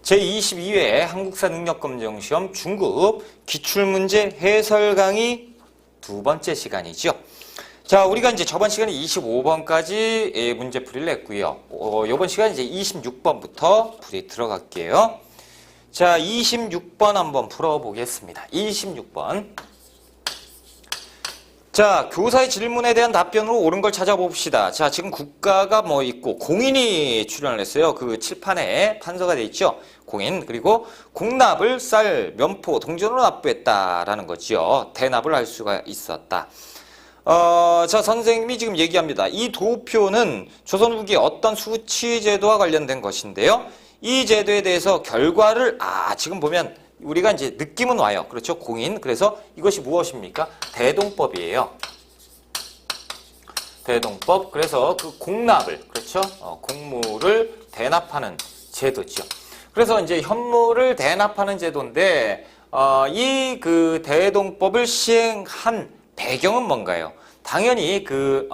제22회 한국사 능력검정시험 중급 기출문제 해설 강의 두 번째 시간이죠. 자, 우리가 이제 저번 시간에 25번까지 문제풀이를 했고요. 이번 시간 이제 26번부터 풀이 들어갈게요. 자, 26번 한번 풀어보겠습니다. 26번. 자, 교사의 질문에 대한 답변으로 옳은 걸 찾아봅시다. 자, 지금 국가가 뭐 있고 공인이 출연을 했어요. 그 칠판에 판서가 돼 있죠. 공인. 그리고 공납을 쌀, 면포, 동전으로 납부했다라는 거죠. 대납을 할 수가 있었다. 자, 선생님이 지금 얘기합니다. 이 도표는 조선 후기 어떤 수치 제도와 관련된 것인데요. 이 제도에 대해서 결과를 지금 보면 우리가 이제 느낌은 와요. 그렇죠? 공인. 그래서 이것이 무엇입니까? 대동법이에요. 대동법. 그래서 그 공납을, 그렇죠? 공물을 대납하는 제도죠. 그래서 이제 현물을 대납하는 제도인데, 이 그 대동법을 시행한 배경은 뭔가요? 당연히 그,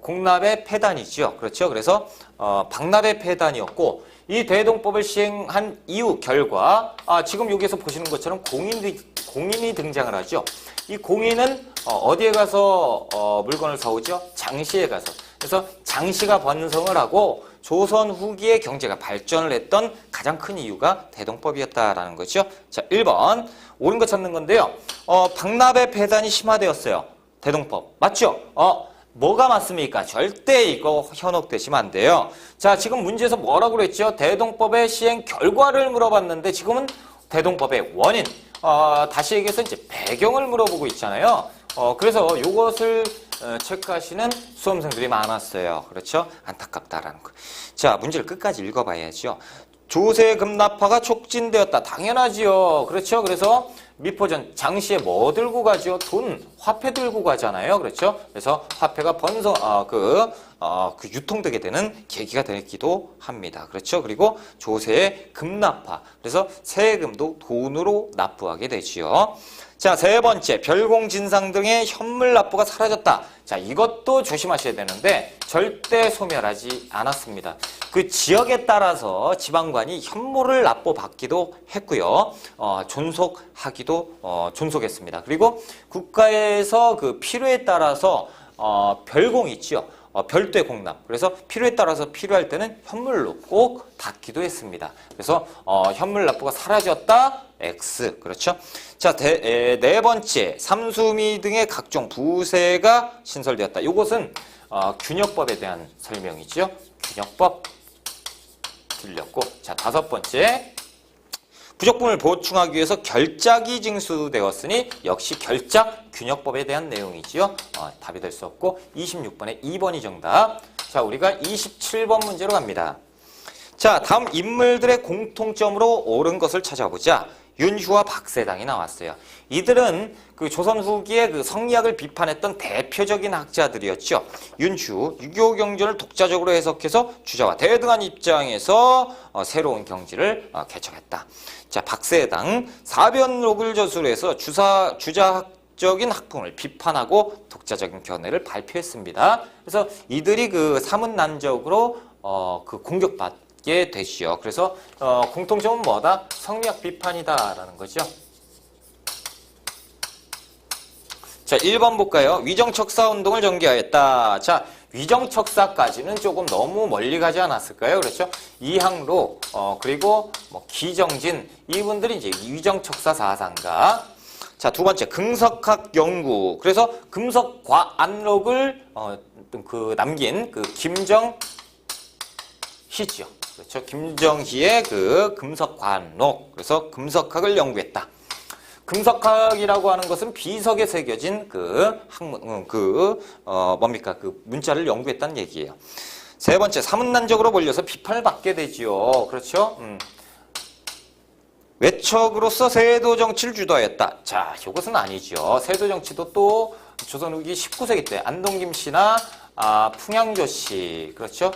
공납의 폐단이죠. 그렇죠? 그래서, 박납의 폐단이었고, 이 대동법을 시행한 이후 결과 지금 여기서 보시는 것처럼 공인이 등장을 하죠. 이 공인은 어디에 가서 물건을 사오죠? 장시에 가서. 그래서 장시가 번성을 하고 조선 후기의 경제가 발전을 했던 가장 큰 이유가 대동법이었다라는 거죠. 자, 1번 옳은 거 찾는 건데요. 박납의 폐단이 심화되었어요. 대동법. 맞죠? 뭐가 맞습니까? 절대 이거 현혹되시면 안 돼요. 자, 지금 문제에서 뭐라고 그랬죠? 대동법의 시행 결과를 물어봤는데 지금은 대동법의 원인, 다시 얘기해서 이제 배경을 물어보고 있잖아요. 그래서 이것을 체크하시는 수험생들이 많았어요. 그렇죠? 안타깝다라는 거. 자, 문제를 끝까지 읽어봐야죠. 조세 급납화가 촉진되었다. 당연하지요. 그렇죠? 그래서 미포전 장시에 뭐 들고 가죠? 돈, 화폐 들고 가잖아요. 그렇죠? 그래서 화폐가 유통되게 되는 계기가 되기도 합니다. 그렇죠? 그리고 조세의 급납화. 그래서 세금도 돈으로 납부하게 되지요. 자, 세 번째, 별공진상 등의 현물 납부가 사라졌다. 자, 이것도 조심하셔야 되는데 절대 소멸하지 않았습니다. 그 지역에 따라서 지방관이 현물을 납부받기도 했고요. 존속했습니다. 그리고 국가에서 그 필요에 따라서 별공이 있죠. 별도의 공납. 그래서 필요에 따라서 필요할 때는 현물로 꼭 받기도 했습니다. 그래서 현물 납부가 사라졌다. X. 그렇죠? 자, 네 번째, 삼수미 등의 각종 부세가 신설되었다. 이것은 균역법에 대한 설명이죠. 균역법 들렸고, 자, 다섯 번째, 부족분을 보충하기 위해서 결작이 징수되었으니 역시 결작 균역법에 대한 내용이지요. 답이 될 수 없고 26번에 2번이 정답. 자, 우리가 27번 문제로 갑니다. 자, 다음 인물들의 공통점으로 옳은 것을 찾아보자. 윤휴와 박세당이 나왔어요. 이들은 그 조선 후기에 그 성리학을 비판했던 대표적인 학자들이었죠. 윤휴, 유교 경전을 독자적으로 해석해서 주자와 대등한 입장에서 새로운 경지를 개척했다. 자, 박세당, 사변록을 저술해서 주자학적인 학풍을 비판하고 독자적인 견해를 발표했습니다. 그래서 이들이 그 사문난적으로 그 공격받게 되시죠. 그래서 공통점은 뭐다? 성리학 비판이다라는 거죠. 자, 1번 볼까요? 위정척사 운동을 전개하였다. 자, 위정척사까지는 조금 너무 멀리 가지 않았을까요? 그렇죠? 이항로, 그리고 뭐 기정진, 이분들이 이제 위정척사 사상가. 자, 두 번째, 금석학 연구. 그래서 금석과안록을 남긴 그 김정희죠. 그렇죠? 김정희의 그 금석과안록. 그래서 금석학을 연구했다. 금석학이라고 하는 것은 비석에 새겨진 그 학문, 뭡니까? 그 문자를 연구했다는 얘기예요. 세 번째, 사문난적으로 몰려서 비판을 받게 되지요. 그렇죠? 외척으로서 세도 정치를 주도하였다. 자, 이것은 아니죠. 세도 정치도 또 조선 후기 19세기 때 안동김 씨나 풍양조 씨, 그렇죠?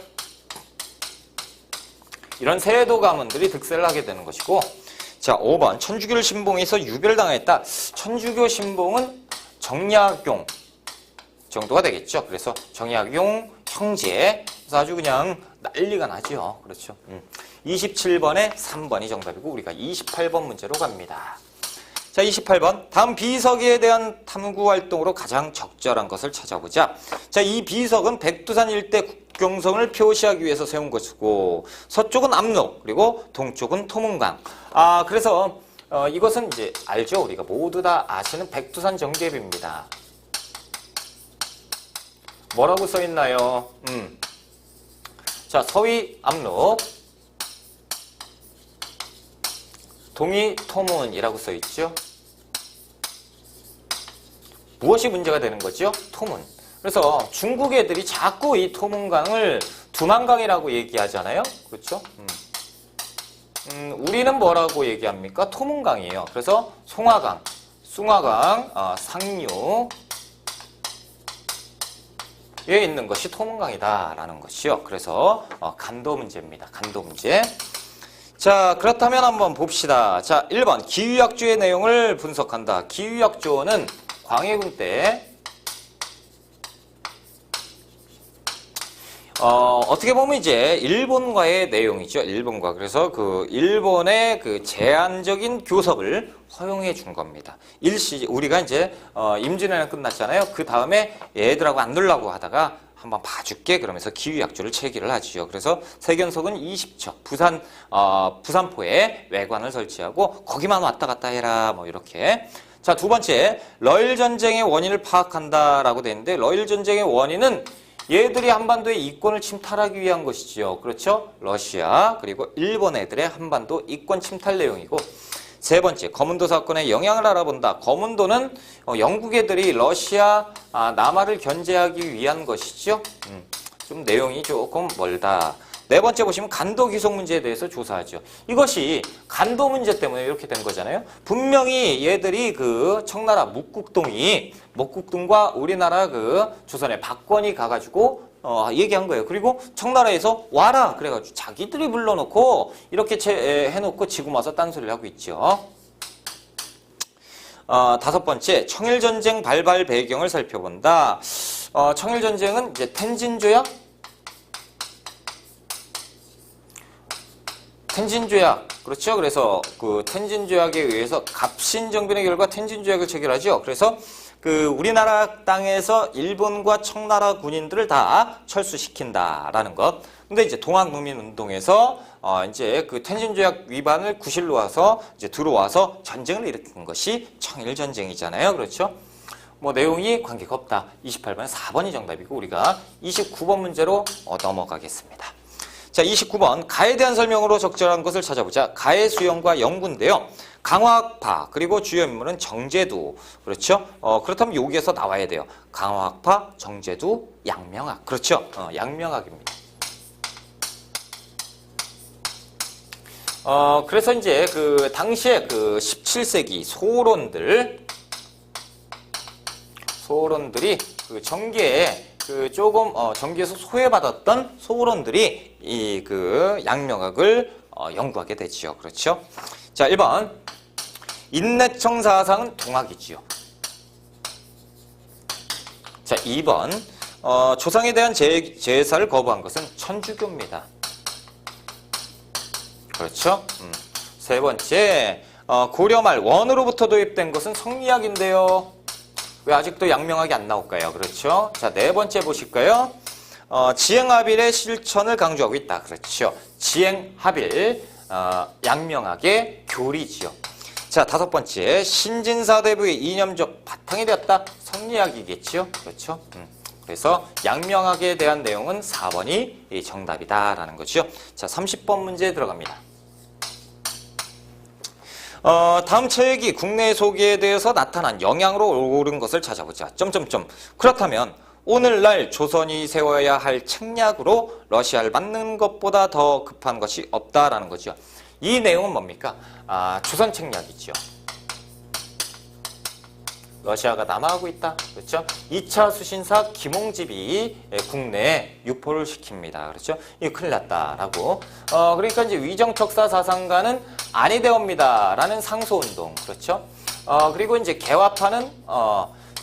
이런 세도 가문들이 득세를 하게 되는 것이고, 자, 5번 천주교를 신봉해서 유별당했다. 천주교 신봉은 정약용 정도가 되겠죠. 그래서 정약용 형제, 그래서 아주 그냥 난리가 나죠. 그렇죠. 27번에 3번이 정답이고 우리가 28번 문제로 갑니다. 자, 28번. 다음 비석에 대한 탐구 활동으로 가장 적절한 것을 찾아보자. 자, 이 비석은 백두산 일대 국경선을 표시하기 위해서 세운 것이고 서쪽은 압록, 그리고 동쪽은 토문강. 그래서 이것은 이제 알죠? 우리가 모두 다 아시는 백두산 정계입니다. 뭐라고 써 있나요? 자, 서위 압록, 동이 토문이라고 써 있죠. 무엇이 문제가 되는 거죠? 토문. 그래서 중국 애들이 자꾸 이 토문강을 두만강이라고 얘기하잖아요. 그렇죠? 우리는 뭐라고 얘기합니까? 토문강이에요. 그래서 송화강, 숭화강, 상류에 있는 것이 토문강이다라는 것이요. 그래서 간도 문제입니다. 간도 문제. 자, 그렇다면 한번 봅시다. 자, 1번 기후약조의 내용을 분석한다. 기후약조는 광해군 때 어떻게 보면 이제 일본과의 내용이죠. 일본과. 그래서 그 일본의 그 제한적인 교섭을 허용해 준 겁니다. 우리가 이제 임진왜란 끝났잖아요. 그 다음에 얘들하고 안 놀라고 하다가 한번 봐줄게 그러면서 기후약조를 체결을 하지요. 그래서 세견석은 20척 부산포에 외관을 설치하고 거기만 왔다 갔다 해라 뭐 이렇게. 자, 두 번째 러일 전쟁의 원인을 파악한다라고 돼 있는데 러일 전쟁의 원인은 얘들이 한반도의 이권을 침탈하기 위한 것이지요. 그렇죠? 러시아 그리고 일본 애들의 한반도 이권 침탈 내용이고, 세 번째 거문도 사건의 영향을 알아본다. 거문도는 영국 애들이 러시아 남하를 견제하기 위한 것이죠. 좀 내용이 조금 멀다. 네 번째 보시면 간도 귀속 문제에 대해서 조사하죠. 이것이 간도 문제 때문에 이렇게 된 거잖아요. 분명히 얘들이 그 청나라 목국동과 우리나라 그 조선의 박권이 가가지고 얘기한 거예요. 그리고 청나라에서 와라 그래가지고 자기들이 불러놓고 이렇게 해놓고 지금 와서 딴소리를 하고 있죠. 다섯 번째 청일전쟁 발발 배경을 살펴본다. 청일전쟁은 이제 텐진조약 그렇죠. 그래서 그 텐진조약에 의해서 갑신정변의 결과 텐진조약을 체결하죠. 그래서 그 우리나라 땅에서 일본과 청나라 군인들을 다 철수시킨다라는 것. 근데 이제 동학농민운동에서 이제 그 텐진조약 위반을 구실로 와서 이제 들어와서 전쟁을 일으킨 것이 청일전쟁이잖아요. 그렇죠. 뭐 내용이 관계가 없다. 28번은 4번이 정답이고 우리가 29번 문제로 넘어가겠습니다. 자, 29번 가에 대한 설명으로 적절한 것을 찾아보자. 가의 수형과 연구인데요. 강화학파 그리고 주요 인물은 정제두. 그렇죠? 그렇다면 여기에서 나와야 돼요. 강화학파, 정제두, 양명학. 그렇죠? 양명학입니다. 그래서 이제 그 당시에 그 17세기 소론들이 그 정계에 그 조금 정계에서 소외받았던 소론들이 이 그 양명학을 연구하게 되지요. 그렇죠? 자, 1번 인내청 사상은 동학이지요. 자, 2번 조상에 대한 제사를 거부한 것은 천주교입니다. 그렇죠? 세 번째 고려 말 원으로부터 도입된 것은 성리학인데요. 왜 아직도 양명학이 안 나올까요? 그렇죠? 자, 네 번째 보실까요? 지행합일의 실천을 강조하고 있다. 그렇죠? 지행합일, 양명학의 교리지요. 자, 다섯 번째 신진사대부의 이념적 바탕이 되었다. 성리학이겠죠? 그렇죠? 그래서 양명학에 대한 내용은 4번이 정답이다라는 거죠. 자, 30번 문제 들어갑니다. 다음 책이 국내 소기에 대해서 나타난 영향으로 옳은 것을 찾아보자. 그렇다면 오늘날 조선이 세워야 할 책략으로 러시아를 맞는 것보다 더 급한 것이 없다라는 거죠. 이 내용은 뭡니까? 조선 책략이죠. 러시아가 남하하고 있다. 그렇죠? 2차 수신사 김홍집이 국내에 유포를 시킵니다. 그렇죠? 이거 큰일 났다라고. 그러니까 이제 위정척사 사상가는 아니되옵니다. 라는 상소운동. 그렇죠? 그리고 이제 개화파는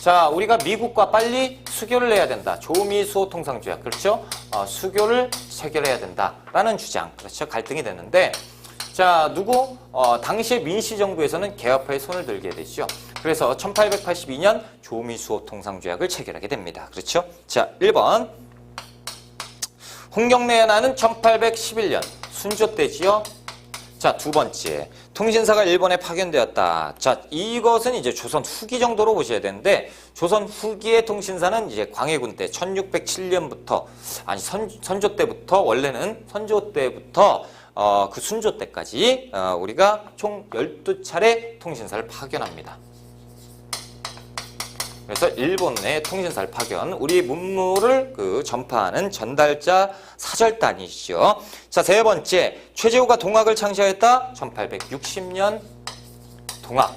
자, 우리가 미국과 빨리 수교를 해야 된다. 조미수호 통상조약. 그렇죠? 수교를 체결해야 된다라는 주장. 그렇죠? 갈등이 됐는데, 자, 당시의 민시정부에서는 개혁파에 손을 들게 되죠. 그래서 1882년 조미수호 통상조약을 체결하게 됩니다. 그렇죠? 자, 1번. 홍경래연화는 1811년 순조 때지요. 자, 두 번째. 통신사가 일본에 파견되었다. 자, 이것은 이제 조선 후기 정도로 보셔야 되는데, 조선 후기의 통신사는 이제 광해군 때 1607년부터, 아니, 선조 때부터, 원래는 선조 때부터, 그 순조 때까지, 우리가 총 12차례 통신사를 파견합니다. 그래서 일본의 통신사를 파견, 우리 문물을 전파하는 전달자 사절단이죠. 자, 세 번째, 최재우가 동학을 창시하였다. 1860년 동학.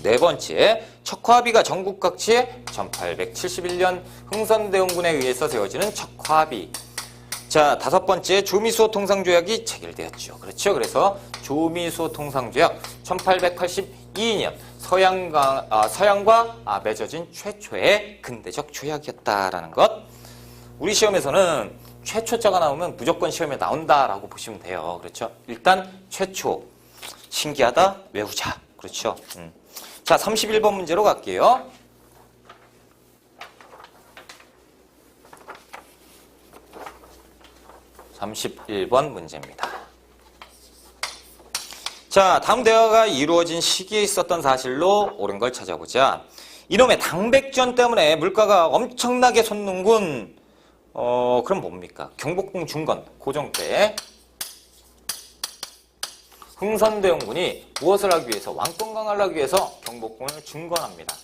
네 번째, 척화비가 전국 각지에 1871년 흥선대원군에 의해서 세워지는 척화비. 자, 다섯 번째, 조미수호 통상조약이 체결되었죠. 그렇죠. 그래서 조미수호 통상조약 1882년 서양과 맺어진 최초의 근대적 조약이었다라는 것. 우리 시험에서는 최초자가 나오면 무조건 시험에 나온다라고 보시면 돼요. 그렇죠? 일단 최초. 신기하다, 외우자. 그렇죠? 자, 31번 문제로 갈게요. (31번) 문제입니다. 자, 다음 대화가 이루어진 시기에 있었던 사실로 옳은 걸 찾아보자. 이놈의 당백전 때문에 물가가 엄청나게 솟는군. 그럼 뭡니까? 경복궁 중건, 고종 때 흥선대원군이 무엇을 하기 위해서, 왕권 강화를 하기 위해서 경복궁을 중건합니다.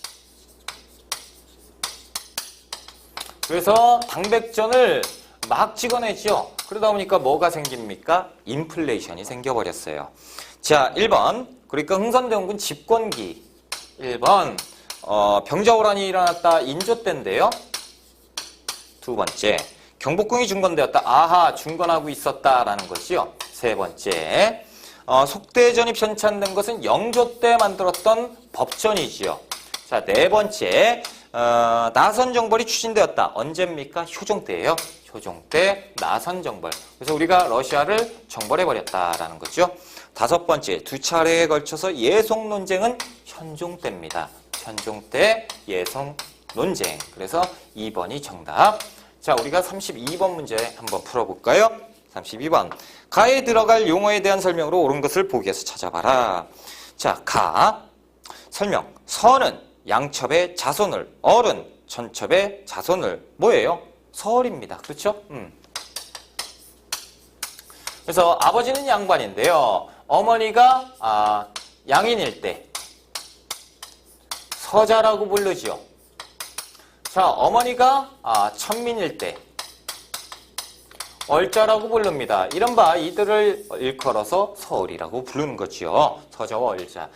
그래서 당백전을 막 찍어내죠. 그러다 보니까 뭐가 생깁니까? 인플레이션이 생겨버렸어요. 자, 1번. 그러니까 흥선대원군 집권기. 1번. 병자호란이 일어났다. 인조 때인데요. 두 번째. 경복궁이 중건되었다. 아하, 중건하고 있었다라는 거지요. 세 번째. 속대전이 편찬된 것은 영조 때 만들었던 법전이지요. 자, 네 번째. 나선정벌이 추진되었다. 언제입니까? 효종 때예요. 효종 때 나선정벌. 그래서 우리가 러시아를 정벌해버렸다라는 거죠. 다섯 번째, 두 차례에 걸쳐서 예송 논쟁은 현종 때입니다. 현종 때 예송 논쟁. 그래서 2번이 정답. 자, 우리가 32번 문제 한번 풀어볼까요? 32번. 가에 들어갈 용어에 대한 설명으로 옳은 것을 보기에서 찾아봐라. 자, 가. 설명. 서는 양첩의 자손을, 어른 천첩의 자손을. 뭐예요? 서얼입니다. 그렇죠? 그래서 아버지는 양반인데요. 어머니가 양인일 때 서자라고 부르죠. 자, 어머니가 천민일 때 얼자라고 부릅니다. 이른바 이들을 일컬어서 서얼이라고 부르는 거지요. 서자와 얼자.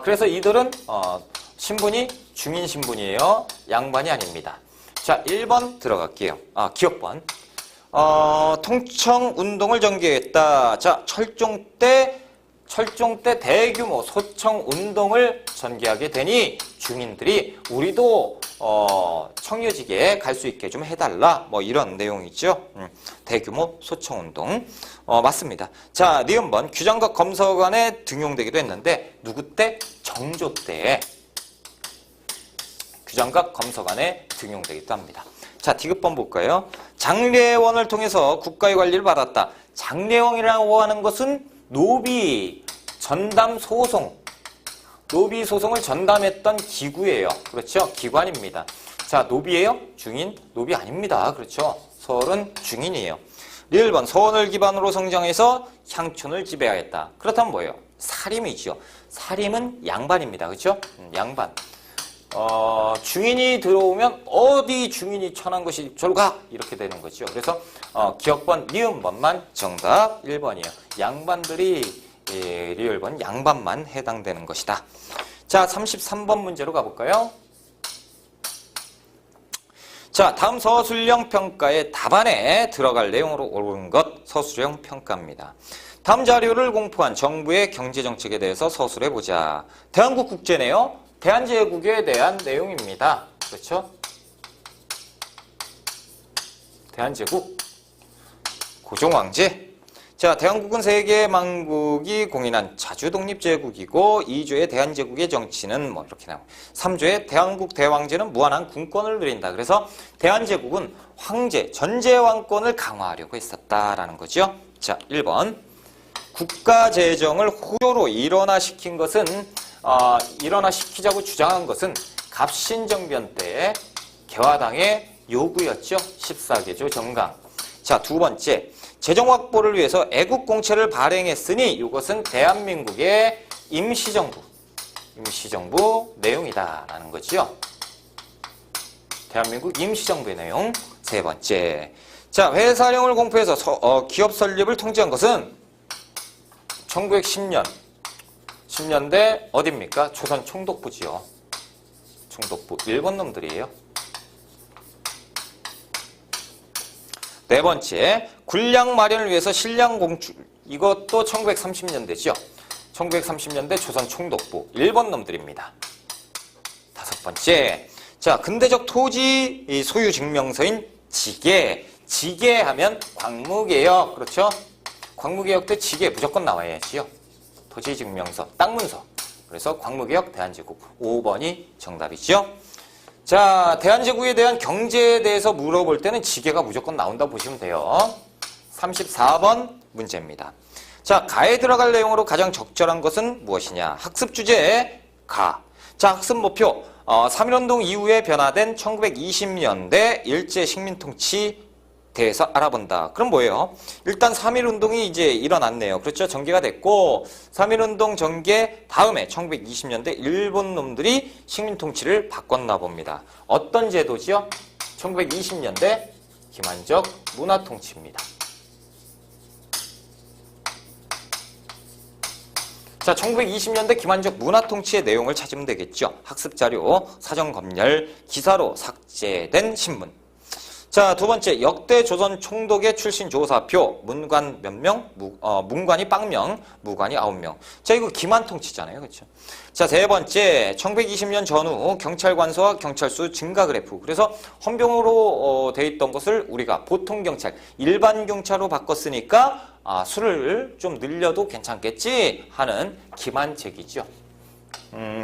그래서 이들은 신분이 중인 신분이에요. 양반이 아닙니다. 자, 1번 들어갈게요. 기억번. 통청운동을 전개했다. 자, 철종 때 대규모 소청운동을 전개하게 되니 중인들이 우리도 청려지게 갈 수 있게 좀 해달라. 뭐 이런 내용이죠. 대규모 소청운동. 맞습니다. 자, 니은번. 규장각 검서관에 등용되기도 했는데 누구 때? 정조 때. 규장각 검서관에 등용되기도 합니다. 자, 디귿번 볼까요? 장례원을 통해서 국가의 관리를 받았다. 장례원이라고 하는 것은 노비 전담 소송. 노비 소송을 전담했던 기구예요. 그렇죠? 기관입니다. 자, 노비예요? 중인? 노비 아닙니다. 그렇죠? 서얼은 중인이에요. 1번. 서원을 기반으로 성장해서 향촌을 지배하였다. 그렇다면 뭐예요? 사림이죠. 사림은 양반입니다. 그렇죠? 양반. 중인이 들어오면 어디 중인이 천한 것이 저로 가! 이렇게 되는 거죠. 그래서 기억번, 니은번만 정답 1번이에요. 양반들이 리을번 양반만 해당되는 것이다. 자, 33번 문제로 가볼까요? 자, 다음 서술형 평가의 답안에 들어갈 내용으로 옳은 것 서술형 평가입니다. 다음 자료를 공포한 정부의 경제정책에 대해서 서술해보자. 대한국 국제네요. 대한제국에 대한 내용입니다. 그렇죠? 대한제국, 고종왕제. 자, 대한국은 세계 만국이 공인한 자주독립제국이고 2조의 대한제국의 정치는 뭐 이렇게 나오고 3조의 대한국 대왕제는 무한한 군권을 누린다. 그래서 대한제국은 황제, 전제왕권을 강화하려고 했었다라는 거죠. 자, 1번. 국가재정을 후조로 일원화시킨 것은 일원화시키자고 주장한 것은 갑신정변 때 개화당의 요구였죠. 14개조 정강. 자, 두 번째. 재정 확보를 위해서 애국공채를 발행했으니 이것은 대한민국의 임시정부 내용이다라는 거죠. 대한민국 임시정부의 내용. 세 번째. 자, 회사령을 공표해서 기업 설립을 통지한 것은 1910년 10년대 어디입니까? 조선 총독부지요. 총독부. 일본 놈들이에요. 네 번째, 군량 마련을 위해서 실량 공출. 이것도 1930년대죠. 1930년대 조선 총독부. 일본 놈들입니다. 다섯 번째, 자, 근대적 토지 소유 증명서인 지계. 지계하면 광무개혁. 그렇죠? 광무개혁 때 지계 무조건 나와야지요. 토지 증명서, 땅 문서. 그래서 광무개혁 대한제국. 5번이 정답이죠. 자, 대한제국에 대한 경제에 대해서 물어볼 때는 지계가 무조건 나온다 보시면 돼요. 34번 문제입니다. 자, 가에 들어갈 내용으로 가장 적절한 것은 무엇이냐? 학습 주제 가. 자, 학습 목표 3.1운동 이후에 변화된 1920년대 일제 식민통치 대해서 알아본다. 그럼 뭐예요? 일단 3.1운동이 이제 일어났네요. 그렇죠? 전개가 됐고 3.1운동 전개 다음에 1920년대 일본 놈들이 식민통치를 바꿨나 봅니다. 어떤 제도지요? 1920년대 기만적 문화통치입니다. 자, 1920년대 기만적 문화통치의 내용을 찾으면 되겠죠. 학습자료, 사전검열, 기사로 삭제된 신문. 자, 두 번째, 역대 조선 총독의 출신 조사표. 문관 몇 명? 문관이 빵명, 무관이 9명. 자, 이거 기만통치잖아요. 그렇죠? 자, 세 번째, 1920년 전후 경찰관수와 경찰수 증가 그래프. 그래서 헌병으로 돼 있던 것을 우리가 보통경찰, 일반경찰로 바꿨으니까 수를 좀 늘려도 괜찮겠지 하는 기만책이죠.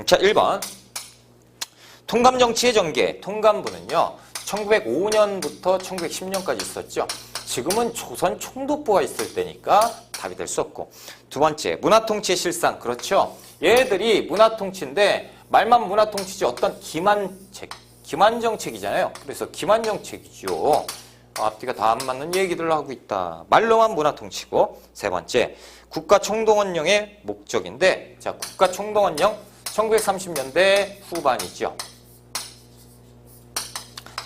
자, 1번. 통감정치의 전개. 통감부는요. 1905년부터 1910년까지 있었죠. 지금은 조선 총독부가 있을 때니까 답이 될 수 없고. 두 번째, 문화통치의 실상. 그렇죠. 얘들이 문화통치인데 말만 문화통치지 어떤 기만정책이잖아요. 그래서 기만정책이죠. 앞뒤가 다 안 맞는 얘기들을 하고 있다. 말로만 문화통치고. 세 번째, 국가총동원령의 목적인데, 자, 국가총동원령 1930년대 후반이죠.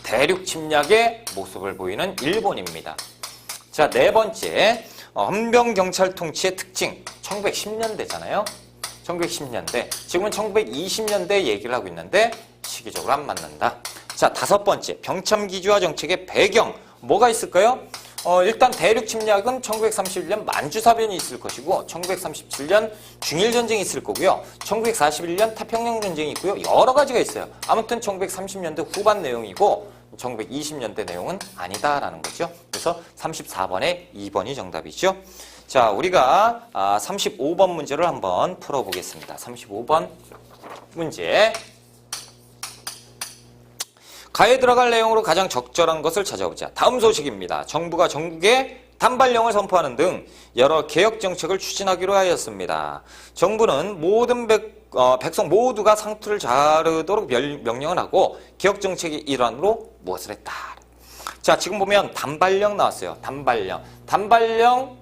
대륙 침략의 모습을 보이는 일본입니다. 자, 네 번째, 헌병경찰 통치의 특징. 1910년대잖아요. 1910년대. 지금은 1920년대 얘기를 하고 있는데 시기적으로 안 맞는다. 자, 다섯 번째, 병참기지화 정책의 배경. 뭐가 있을까요? 일단 대륙 침략은 1931년 만주사변이 있을 것이고 1937년 중일전쟁이 있을 거고요. 1941년 태평양전쟁이 있고요. 여러 가지가 있어요. 아무튼 1930년대 후반 내용이고 1920년대 내용은 아니다라는 거죠. 그래서 34번에 2번이 정답이죠. 자, 우리가 35번 문제를 한번 풀어보겠습니다. 35번 문제. 가에 들어갈 내용으로 가장 적절한 것을 찾아보자. 다음 소식입니다. 정부가 전국에 단발령을 선포하는 등 여러 개혁 정책을 추진하기로 하였습니다. 정부는 모든 백성 모두가 상투를 자르도록 명령을 하고 개혁 정책의 일환으로 무엇을 했다. 자, 지금 보면 단발령 나왔어요. 단발령. 단발령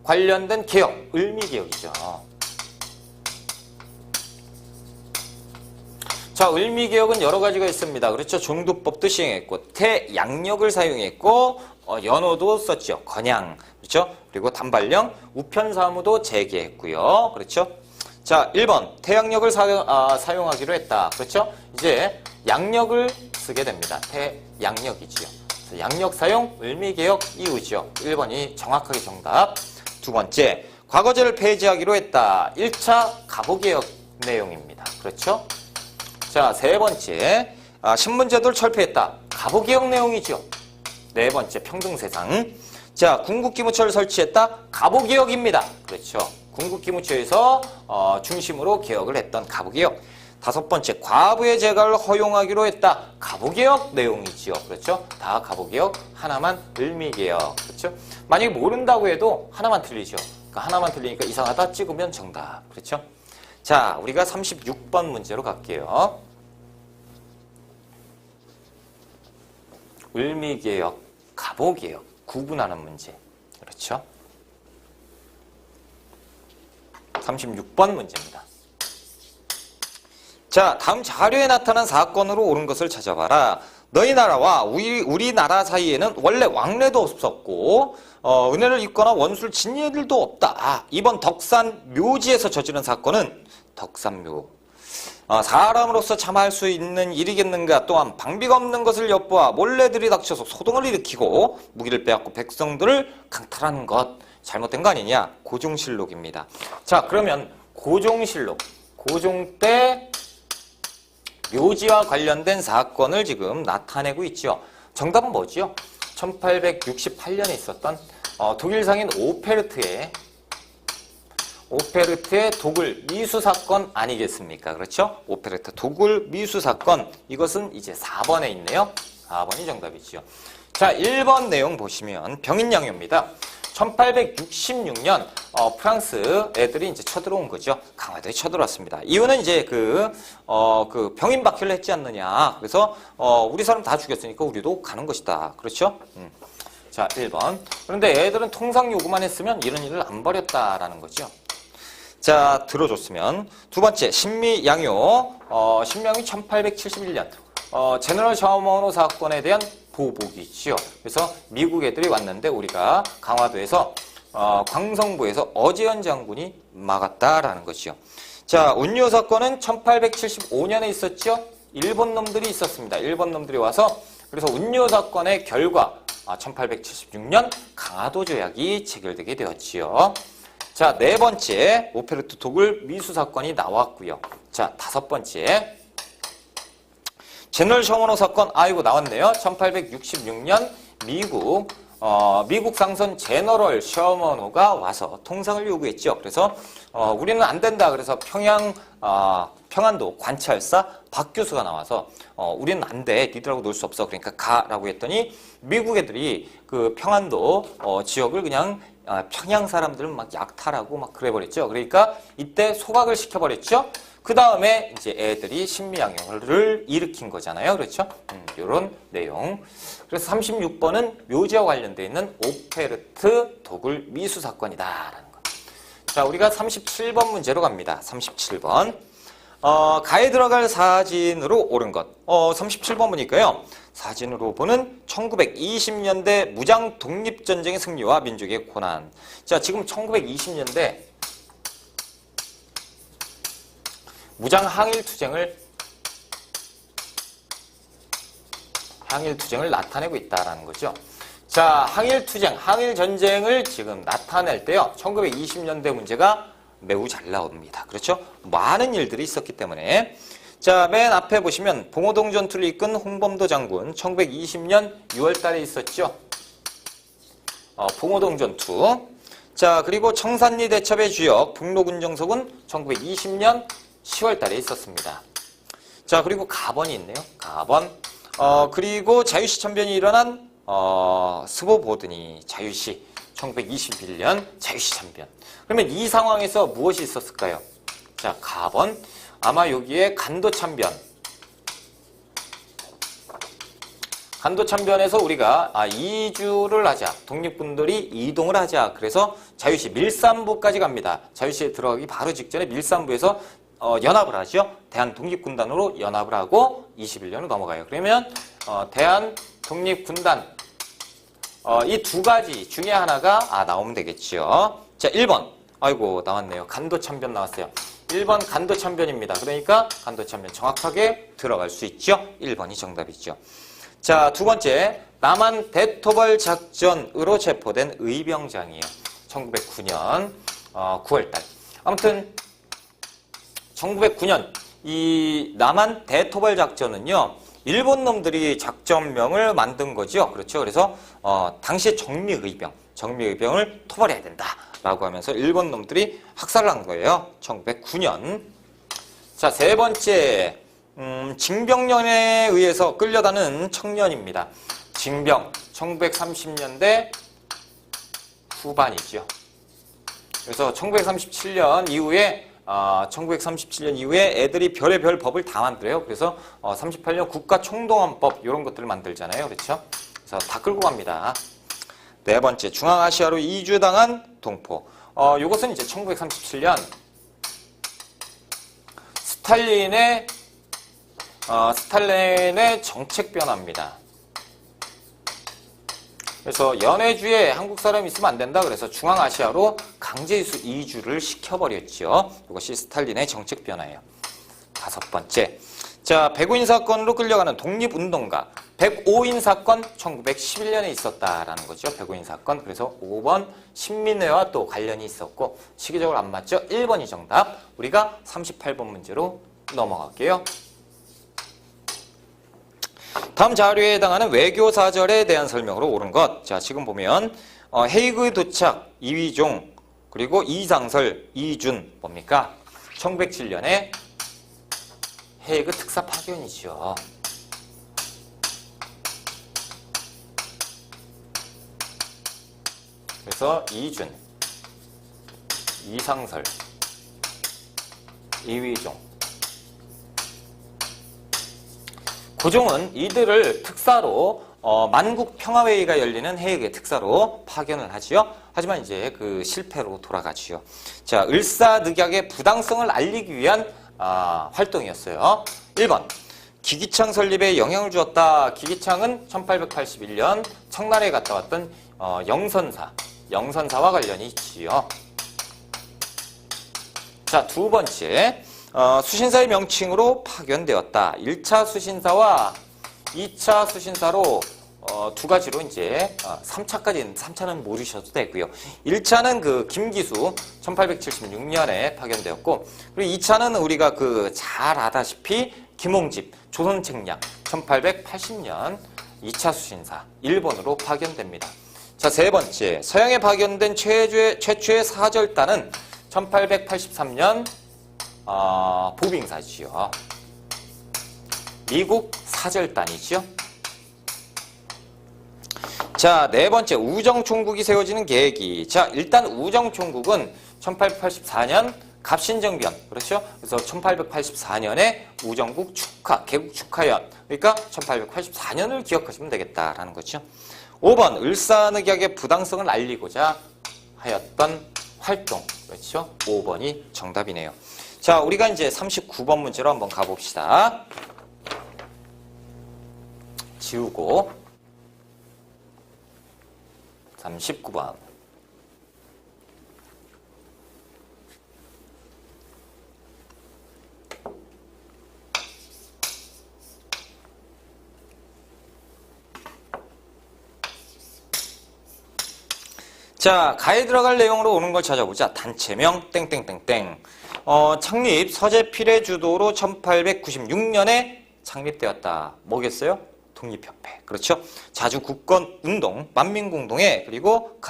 관련된 개혁, 을미개혁이죠. 자, 을미개혁은 여러 가지가 있습니다. 그렇죠. 종두법도 시행했고 태양력을 사용했고 연호도 썼죠. 건양. 그렇죠. 그리고 단발령, 우편사무도 재개했고요. 그렇죠. 자, 1번 태양력을 사용하기로 했다. 그렇죠. 이제 양력을 쓰게 됩니다. 태양력이지요. 양력 사용, 을미개혁 이유죠. 1번이 정확하게 정답. 두 번째, 과거제를 폐지하기로 했다. 1차 가보개혁 내용입니다. 그렇죠. 자, 세 번째, 신분제도를 철폐했다. 갑오개혁 내용이죠. 네 번째, 평등세상. 자, 궁극기무처를 설치했다. 갑오개혁입니다. 그렇죠. 궁극기무처에서 중심으로 개혁을 했던 갑오개혁. 다섯 번째, 과부의 재가를 허용하기로 했다. 갑오개혁 내용이지요. 그렇죠. 다 갑오개혁, 하나만 을미개혁. 그렇죠. 만약에 모른다고 해도 하나만 틀리죠. 그러니까 하나만 틀리니까 이상하다 찍으면 정답. 그렇죠. 자, 우리가 36번 문제로 갈게요. 을미개혁, 갑오개혁 구분하는 문제. 그렇죠? 36번 문제입니다. 자, 다음 자료에 나타난 사건으로 옳은 것을 찾아봐라. 너희 나라와 우리나라 사이에는 원래 왕래도 없었고 은혜를 입거나 원수를 진 일도 없다. 이번 덕산 묘지에서 저지른 사건은 덕산묘. 사람으로서 참할 수 있는 일이겠는가. 또한 방비가 없는 것을 엿보아 몰래 들이닥쳐서 소동을 일으키고 무기를 빼앗고 백성들을 강탈하는 것. 잘못된 거 아니냐. 고종실록입니다. 자, 그러면 고종실록. 고종 때 묘지와 관련된 사건을 지금 나타내고 있죠. 정답은 뭐죠? 1868년에 있었던 독일 상인 오페르트의 도굴 미수 사건 아니겠습니까? 그렇죠? 오페르트 도굴 미수 사건. 이것은 이제 4번에 있네요. 4번이 정답이죠. 자, 1번 내용 보시면 병인양요입니다. 1866년 프랑스 애들이 이제 쳐들어온 거죠. 강화도에 쳐들어왔습니다. 이유는 이제 그 병인 박해를 했지 않느냐. 그래서 우리 사람 다 죽였으니까 우리도 가는 것이다. 그렇죠? 자, 1번. 그런데 애들은 통상 요구만 했으면 이런 일을 안 벌였다라는 거죠. 자, 들어줬으면 두 번째 신미양요. 신미양이 1871년 제너럴 샤머노 사건에 대한 보복이지요. 그래서 미국 애들이 왔는데 우리가 강화도에서 광성부에서 어재현 장군이 막았다라는 것이요. 자, 운요 사건은 1875년에 있었죠. 일본 놈들이 있었습니다. 일본 놈들이 와서 그래서 운요 사건의 결과 1876년 강화도 조약이 체결되게 되었지요. 자, 네 번째 오페르트 도굴 미수 사건이 나왔고요. 자, 다섯 번째 제너럴 셔머노 사건. 아이고, 나왔네요. 1866년 미국 상선 제너럴 셔머노가 와서 통상을 요구했죠. 그래서 우리는 안 된다. 그래서 평안도 관찰사 박 교수가 나와서 우리는 안 돼. 니들하고 놀 수 없어. 그러니까 가라고 했더니 미국 애들이 그 평안도 지역을 그냥 평양 사람들은 막 약탈하고 막 그래버렸죠. 그러니까 이때 소각을 시켜버렸죠. 그 다음에 이제 애들이 신미양요를 일으킨 거잖아요. 그렇죠? 이런 내용. 그래서 36번은 묘지와 관련되어 있는 오페르트 도굴 미수 사건이다라는 거. 자, 우리가 37번 문제로 갑니다. 37번. 가에 들어갈 사진으로 옳은 것. 37번 보니까요. 사진으로 보는 1920년대 무장 독립전쟁의 승리와 민족의 고난. 자, 지금 1920년대 무장 항일투쟁을 나타내고 있다라는 거죠. 자, 항일투쟁, 항일전쟁을 지금 나타낼 때요. 1920년대 문제가 매우 잘 나옵니다. 그렇죠? 많은 일들이 있었기 때문에. 자, 맨 앞에 보시면 봉오동 전투를 이끈 홍범도 장군 1920년 6월 달에 있었죠. 봉오동 전투. 자, 그리고 청산리 대첩의 주역 북로군 정석은 1920년 10월 달에 있었습니다. 자, 그리고 가번이 있네요. 가번. 그리고 자유시 참변이 일어난 스보보드니 자유시 1921년 자유시 참변. 그러면 이 상황에서 무엇이 있었을까요? 자, 가번. 아마 여기에 간도 참변. 간도 참변에서 우리가 이주를 하자. 독립군들이 이동을 하자. 그래서 자유시 밀산부까지 갑니다. 자유시에 들어가기 바로 직전에 밀산부에서 연합을 하죠. 대한독립군단으로 연합을 하고 21년으로 넘어가요. 그러면 대한독립군단 이 두 가지 중에 하나가 나오면 되겠죠. 자, 1번. 아이고, 나왔네요. 간도참변 나왔어요. 1번 간도참변입니다. 그러니까 간도참변 정확하게 들어갈 수 있죠. 1번이 정답이죠. 자, 두 번째. 남한 대토벌 작전으로 체포된 의병장이에요. 1909년 9월달. 아무튼 1909년 이 남한 대토벌 작전은요, 일본 놈들이 작전명을 만든 거죠. 그렇죠. 그래서 당시 정미의병을 토벌해야 된다라고 하면서 일본 놈들이 학살을 한 거예요. 1909년. 자, 세 번째, 징병령에 의해서 끌려다는 청년입니다. 징병, 1930년대 후반이죠. 그래서 1937년 이후에 애들이 별의별 법을 다 만들어요. 그래서 38년 국가총동원법 이런 것들을 만들잖아요. 그렇죠? 그래서 다 끌고 갑니다. 네 번째, 중앙아시아로 이주당한 동포. 이것은 이제 1937년 스탈린의 정책 변화입니다. 그래서 연해주에 한국 사람이 있으면 안 된다. 그래서 중앙아시아로 강제 이주를 시켜버렸죠. 이것이 스탈린의 정책 변화예요. 다섯 번째. 자, 백오인 사건으로 끌려가는 독립운동가. 105인 사건 1911년에 있었다라는 거죠. 105인 사건. 그래서 5번 신민회와 또 관련이 있었고 시기적으로 안 맞죠. 1번이 정답. 우리가 38번 문제로 넘어갈게요. 다음 자료에 해당하는 외교사절에 대한 설명으로 옳은 것. 자, 지금 보면 헤이그 도착 이휘종 그리고 이상설, 이준 뭡니까? 1907년에 헤이그 특사 파견이죠. 그래서 이준, 이상설, 이휘종 고종은 이들을 특사로 만국평화회의가 열리는 헤이그의 특사로 파견을 하지요. 하지만 이제 그 실패로 돌아가지요. 자, 을사늑약의 부당성을 알리기 위한 활동이었어요. 1번 기기창 설립에 영향을 주었다. 기기창은 1881년 청나라에 갔다 왔던 영선사와 관련이 있지요. 자, 두 번째 수신사의 명칭으로 파견되었다. 1차 수신사와 2차 수신사로 두 가지로 이제 3차는 모르셔도 되고요. 1차는 그 김기수 1876년에 파견되었고 그리고 2차는 우리가 그 잘 아다시피 김홍집 조선책량 1880년 2차 수신사 일본으로 파견됩니다. 자, 세 번째 서양에 파견된 최초의 사절단은 1883년 보빙사지요. 미국 사절단이죠. 자, 네 번째 우정총국이 세워지는 계기. 자, 일단 우정총국은 1884년 갑신정변, 그렇죠? 그래서 1884년에 우정국 개국 축하연, 그러니까 1884년을 기억하시면 되겠다라는 거죠. 5번 을사늑약의 부당성을 알리고자 하였던 활동, 그렇죠? 5번이 정답이네요. 자, 우리가 이제 39번 문제로 한번 가봅시다. 지우고 39번. 자, 가에 들어갈 내용으로 오는 걸 찾아보자. 단체명 땡땡땡땡. 창립 서재필의 주도로 1896년에 창립되었다. 뭐겠어요? 독립협회. 그렇죠? 자주국권운동, 만민공동회, 그리고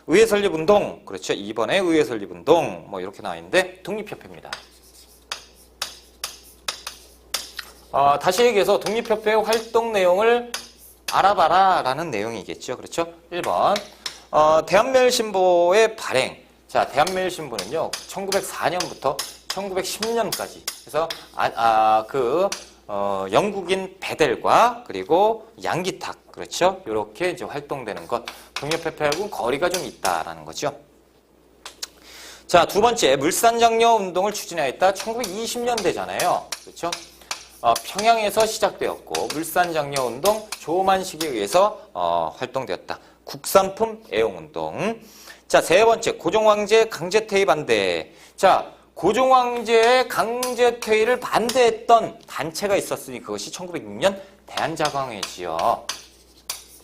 의회 설립운동. 그렇죠? 2번에 의회 설립운동. 뭐 이렇게 나와 있는데 독립협회입니다. 다시 얘기해서 독립협회의 활동 내용을 알아봐라 라는 내용이겠죠. 그렇죠? 1번 대한매일신보의 발행. 자, 대한매일신보는요 1904년부터 1910년까지 그래서 영국인 베델과 그리고 양기탁, 그렇죠? 이렇게 이제 활동되는 것. 독립협회하고는 거리가 좀 있다라는 거죠. 자, 두 번째 물산장려 운동을 추진하였다. 1920년대잖아요. 그렇죠? 평양에서 시작되었고 물산장려 운동 조만식에 의해서 활동되었다. 국산품 애용운동. 자, 세 번째 고종황제 강제퇴위 반대. 자, 고종황제의 강제퇴위를 반대했던 단체가 있었으니 그것이 1906년 대한자강회지요.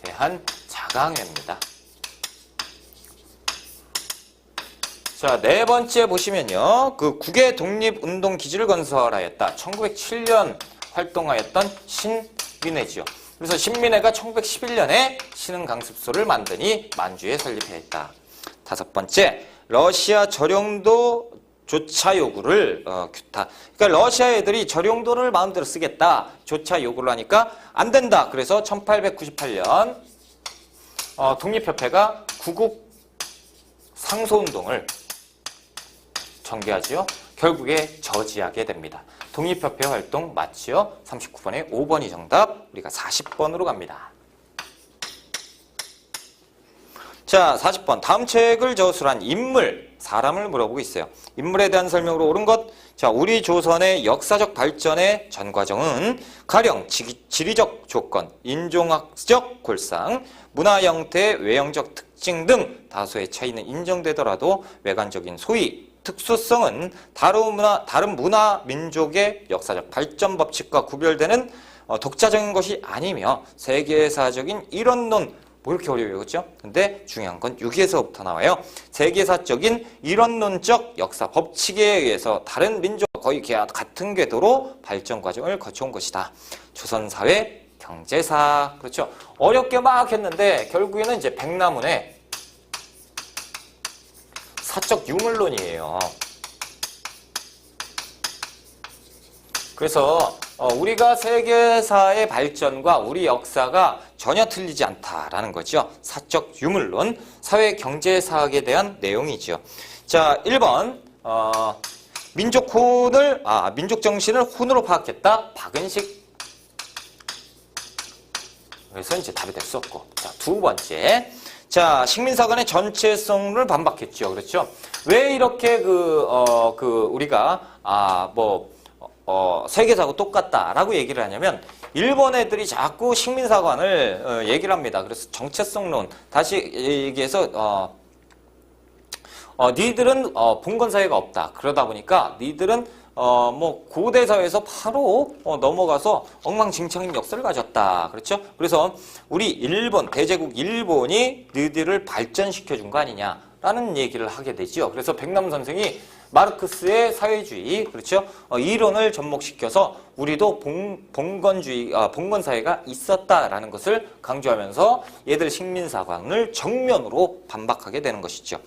대한자강회입니다. 자, 네 번째 보시면요. 그 국외 독립운동 기지를 건설하였다. 1907년 활동하였던 신민회지요. 그래서 신민회가 1911년에 신흥강습소를 만드니 만주에 설립했다. 다섯 번째, 러시아 전용도 조차 요구를 규타. 그러니까 러시아 애들이 전용도를 마음대로 쓰겠다. 조차 요구를 하니까 안 된다. 그래서 1898년 독립협회가 구국 상소운동을 전개하지요. 결국에 저지하게 됩니다. 독립협회 활동 맞지요? 39번에 5번이 정답, 우리가 40번으로 갑니다. 자, 40번. 다음 책을 저술한 인물, 사람을 물어보고 있어요. 인물에 대한 설명으로 옳은 것. 자, 우리 조선의 역사적 발전의 전 과정은 가령 지리적 조건, 인종학적 골상, 문화 형태, 외형적 특징 등 다소의 차이는 인정되더라도 외관적인 소위 특수성은 다른 문화 민족의 역사적 발전 법칙과 구별되는 독자적인 것이 아니며 세계사적인 이론론, 뭐 이렇게 어려워요, 그렇죠? 근데 중요한 건 6에서부터 나와요. 세계사적인 이론론적 역사 법칙에 의해서 다른 민족과 거의 같은 궤도로 발전 과정을 거쳐온 것이다. 조선사회 경제사, 그렇죠? 어렵게 막 했는데 결국에는 이제 백나문의 사적 유물론이에요. 그래서 우리가 세계사의 발전과 우리 역사가 전혀 틀리지 않다라는 거죠. 사적 유물론, 사회 경제사학에 대한 내용이죠. 자, 1번 민족 정신을 혼으로 파악했다. 박은식. 그래서 이제 답이 될 수 없고. 자, 두 번째. 자, 식민사관의 전체성을 반박했죠. 그렇죠? 왜 이렇게 우리가 세계사하고 똑같다라고 얘기를 하냐면 일본 애들이 자꾸 식민사관을 얘기를 합니다. 그래서 정체성론, 다시 얘기해서 니들은 봉건사회가 없다. 그러다 보니까 니들은 고대사회에서 바로 넘어가서 엉망진창인 역사를 가졌다. 그렇죠? 그래서 우리 일본, 대제국 일본이 너희들을 발전시켜준 거 아니냐라는 얘기를 하게 되죠. 그래서 백남 선생이 마르크스의 사회주의, 그렇죠? 이론을 접목시켜서 우리도 봉건사회가 있었다라는 것을 강조하면서 얘들 식민사관을 정면으로 반박하게 되는 것이죠.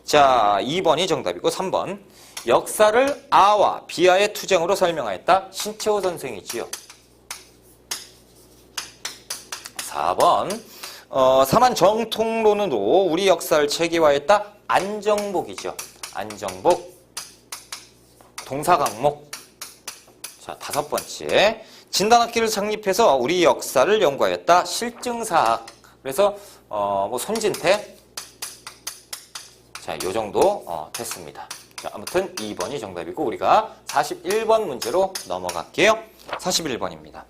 자, 2번이 정답이고 3번. 역사를 아와 비아의 투쟁으로 설명하였다. 신채호 선생이지요. 4번. 사만 정통론으로 우리 역사를 체계화했다. 안정복이죠. 안정복. 동사강목. 자, 5번째. 진단학기를 창립해서 우리 역사를 연구하였다. 실증사학. 그래서 손진태. 자, 요 정도 됐습니다. 자, 아무튼 2번이 정답이고 우리가 41번 문제로 넘어갈게요. 41번입니다.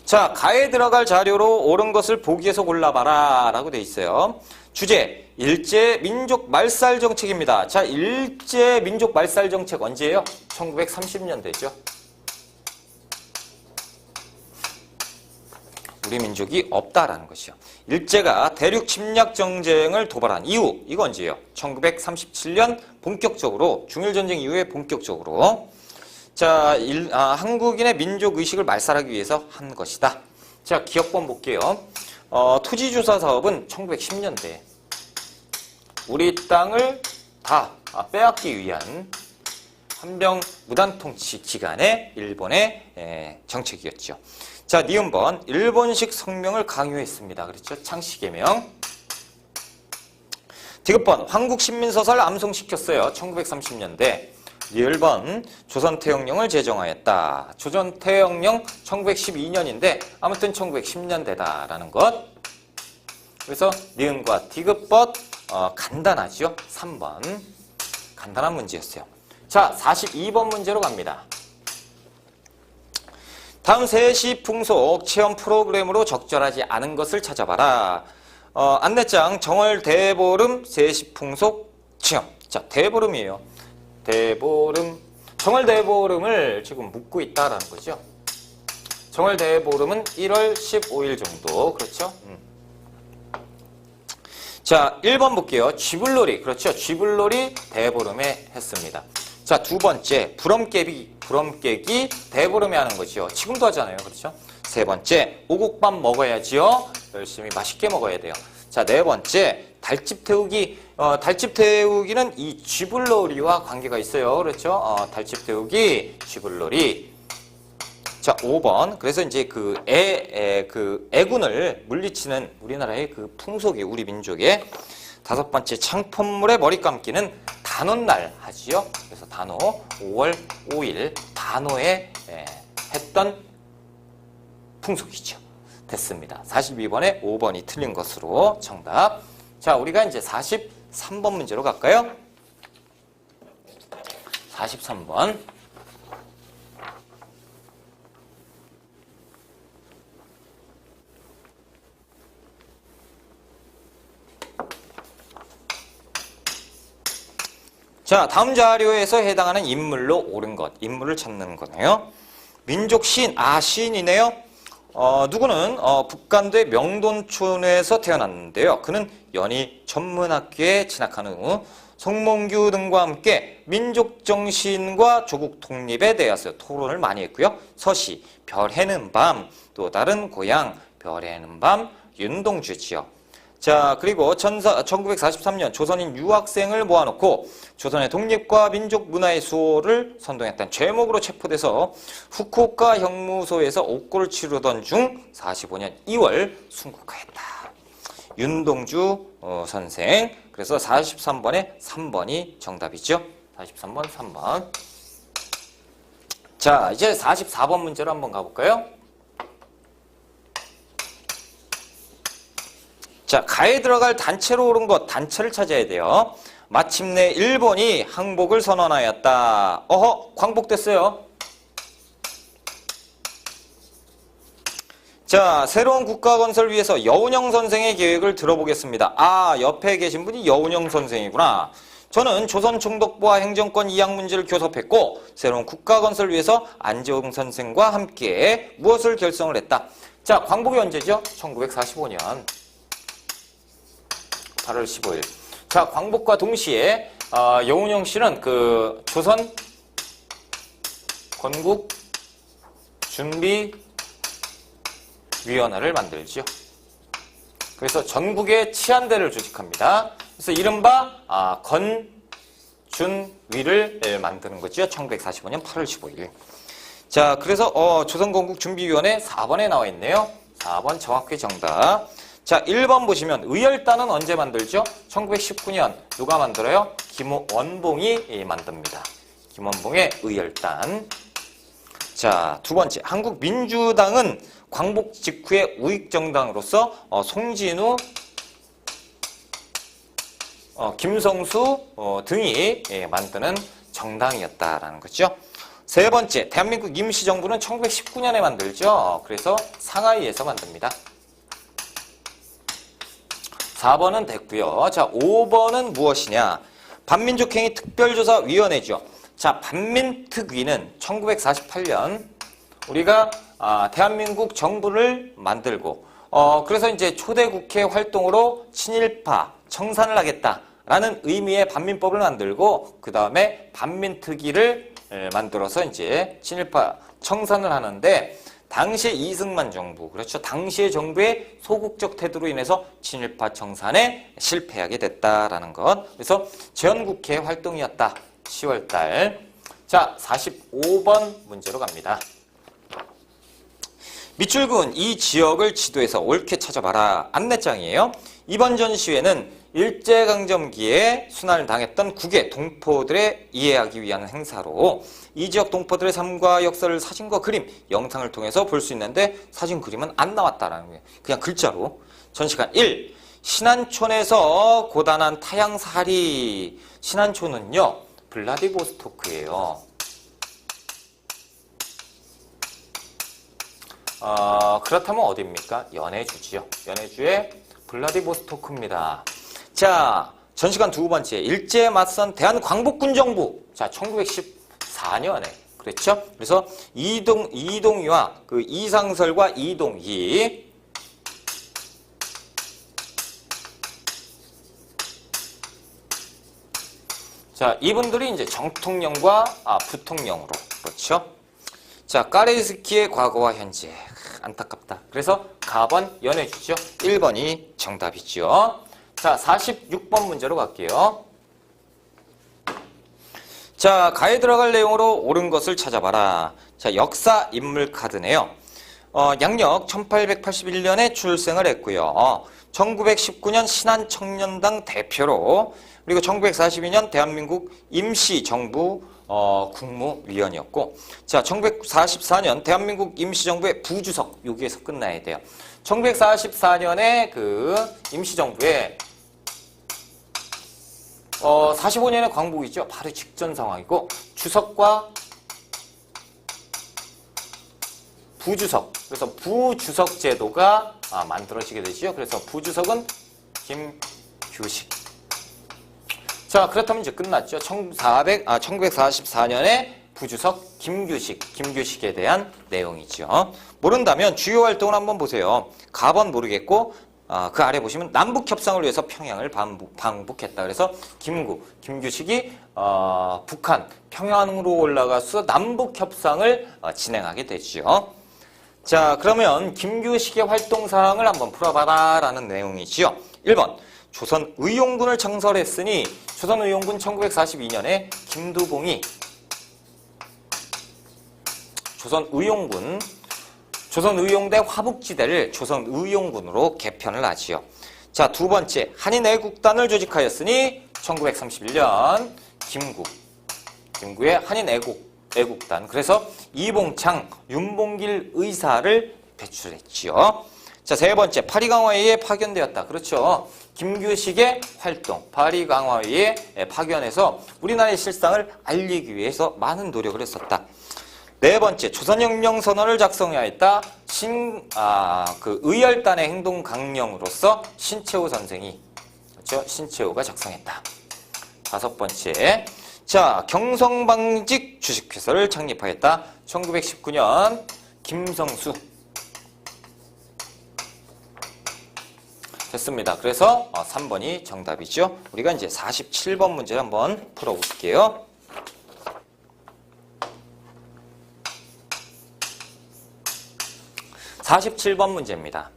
자, 가에 들어갈 자료로 옳은 것을 보기에서 골라봐라 라고 돼 있어요. 주제, 일제 민족 말살 정책입니다. 자, 일제 민족 말살 정책 언제예요? 1930년대죠. 우리 민족이 없다라는 것이요. 일제가 대륙 침략 정쟁을 도발한 이후, 이거 언제예요? 1937년 본격적으로, 중일전쟁 이후에 본격적으로. 자, 한국인의 민족의식을 말살하기 위해서 한 것이다. 자, 기억본 볼게요. 토지조사 사업은 1910년대. 우리 땅을 다 빼앗기 위한 한병 무단통치 기간의 일본의 정책이었죠. 자, 니은번. 일본식 성명을 강요했습니다. 그렇죠? 창씨개명. 디귿번. 한국신민서사를 암송시켰어요. 1930년대. 니을번. 조선태영령을 제정하였다. 조선태영령 1912년인데 아무튼 1910년대다라는 것. 그래서 니은과 디귿번 간단하죠? 3번. 간단한 문제였어요. 자, 42번 문제로 갑니다. 다음 세시 풍속 체험 프로그램으로 적절하지 않은 것을 찾아봐라. 안내장 정월 대보름 세시 풍속 체험. 자, 대보름이에요. 대보름. 정월 대보름을 지금 묻고 있다라는 거죠. 정월 대보름은 1월 15일 정도. 그렇죠? 자, 1번 볼게요. 쥐불놀이. 그렇죠. 쥐불놀이 대보름에 했습니다. 자, 두 번째, 부럼깨기 대보름에 하는 거죠. 지금도 하잖아요. 그렇죠? 세 번째, 오곡밥 먹어야지요. 열심히 맛있게 먹어야 돼요. 자, 네 번째, 달집 태우기. 달집 태우기는 이 쥐불놀이와 관계가 있어요. 그렇죠? 달집 태우기, 쥐불놀이. 자, 5번. 그래서 이제 그 애군을 물리치는 우리나라의 그 풍속이 우리 민족의. 다섯 번째, 창포물에 머리 감기는 단오날 하지요. 그래서 단오, 5월 5일 단오에 했던 풍속이죠. 됐습니다. 42번에 5번이 틀린 것으로 정답. 자, 우리가 이제 43번 문제로 갈까요? 43번. 자, 다음 자료에서 해당하는 인물로 옳은 것, 인물을 찾는 거네요. 민족 시인, 시인이네요. 누구는 북간도의 명돈촌에서 태어났는데요. 그는 연희 전문학교에 진학한 후 송몽규 등과 함께 민족 정신과 조국 독립에 대해서 토론을 많이 했고요. 서시, 별 해는 밤, 또 다른 고향, 별 해는 밤, 윤동주지요. 자, 그리고 1943년 조선인 유학생을 모아놓고 조선의 독립과 민족 문화의 수호를 선동했던 죄목으로 체포돼서 후쿠오카 형무소에서 옥고를 치르던 중 45년 2월 순국하였다. 윤동주 선생. 그래서 43번에 3번이 정답이죠. 43번 3번. 자, 이제 44번 문제로 한번 가볼까요? 자, 가에 들어갈 단체로 옳은 것, 단체를 찾아야 돼요. 마침내 일본이 항복을 선언하였다. 광복됐어요. 자, 새로운 국가 건설을 위해서 여운형 선생의 계획을 들어보겠습니다. 옆에 계신 분이 여운형 선생이구나. 저는 조선총독부와 행정권 이양 문제를 교섭했고 새로운 국가 건설을 위해서 안재홍 선생과 함께 무엇을 결성을 했다. 자, 광복이 언제죠? 1945년 8월 15일. 자, 광복과 동시에 여운형 씨는 그 조선 건국 준비위원회를 만들죠. 그래서 전국의 치안대를 조직합니다. 그래서 이른바 건준위를 만드는 거죠. 1945년 8월 15일. 자, 그래서 조선건국준비위원회 4번에 나와 있네요. 4번 정확히 정답. 자, 1번 보시면 의열단은 언제 만들죠? 1919년. 누가 만들어요? 김원봉이 만듭니다. 김원봉의 의열단. 자, 두 번째. 한국민주당은 광복 직후의 우익정당으로서 송진우, 김성수 등이 만드는 정당이었다라는 거죠. 세 번째. 대한민국 임시정부는 1919년에 만들죠. 그래서 상하이에서 만듭니다. 4번은 됐고요. 자, 5번은 무엇이냐? 반민족행위 특별조사위원회죠. 자, 반민특위는 1948년 우리가 대한민국 정부를 만들고 그래서 이제 초대 국회 활동으로 친일파 청산을 하겠다라는 의미의 반민법을 만들고 그 다음에 반민특위를 만들어서 이제 친일파 청산을 하는데 당시의 이승만 정부, 그렇죠. 당시의 정부의 소극적 태도로 인해서 친일파 청산에 실패하게 됐다라는 것. 그래서 제헌국회 활동이었다. 10월달. 자, 45번 문제로 갑니다. 밑줄근 이 지역을 지도에서 옳게 찾아봐라. 안내장이에요. 이번 전시회는 일제강점기에 순환을 당했던 국외 동포들의 이해하기 위한 행사로 이 지역 동포들의 삶과 역사를 사진과 그림, 영상을 통해서 볼 수 있는데 사진, 그림은 안 나왔다라는 거예요. 그냥 글자로. 전시관 1. 신안촌에서 고단한 타양사리. 신안촌은요, 블라디보스토크예요. 그렇다면 어디입니까? 연해주지요. 연해주의 블라디보스토크입니다. 자, 전시관 두 번째. 일제에 맞선 대한광복군정부. 자, 1914년에. 그렇죠? 그래서 이동희와 그 이상설과 이동희. 자, 이분들이 이제 정통령과 부통령으로. 그렇죠? 자, 까레스키의 과거와 현재. 안타깝다. 그래서 가번 연해주죠. 1번이 정답이죠. 자, 46번 문제로 갈게요. 자, 가에 들어갈 내용으로 옳은 것을 찾아봐라. 자, 역사 인물 카드네요. 양력 1881년에 출생을 했고요. 1919년 신한청년당 대표로, 그리고 1942년 대한민국 임시정부 국무위원이었고, 자, 1944년 대한민국 임시정부의 부주석, 여기에서 끝나야 돼요. 1944년에 그 임시정부에 45년의 광복이죠. 바로 직전 상황이고, 주석과 부주석, 그래서 부주석 제도가 만들어지게 되죠. 그래서 부주석은 김규식. 자, 그렇다면 이제 끝났죠. 1944년에 부주석 김규식에 대한 내용이죠. 모른다면 주요 활동을 한번 보세요. 가번 모르겠고, 그 아래 보시면 남북 협상을 위해서 평양을 방북했다. 그래서 김규식이 북한 평양으로 올라가서 남북 협상을 진행하게 되죠. 자, 그러면 김규식의 활동 사항을 한번 풀어봐라 라는 내용이지요. 1번, 조선의용군을 창설했으니 조선의용군 1942년에 김두봉이 조선의용대 화북지대를 조선의용군으로 개편을 하지요. 자, 두 번째, 한인애국단을 조직하였으니 1931년 김구의 한인애국단. 그래서 이봉창, 윤봉길 의사를 배출했지요. 자, 세 번째, 파리강화회에 파견되었다. 그렇죠. 김규식의 활동, 파리강화회에 파견해서 우리나라의 실상을 알리기 위해서 많은 노력을 했었다. 네 번째, 조선혁명선언을 작성하였다. 의열단의 행동 강령으로서 신채호 선생이, 그렇죠? 신채호가 작성했다. 다섯 번째, 자, 경성방직 주식회사를 창립하였다. 1919년 김성수. 됐습니다. 그래서 3번이 정답이죠. 우리가 이제 47번 문제를 한번 풀어볼게요. (47번) 문제입니다.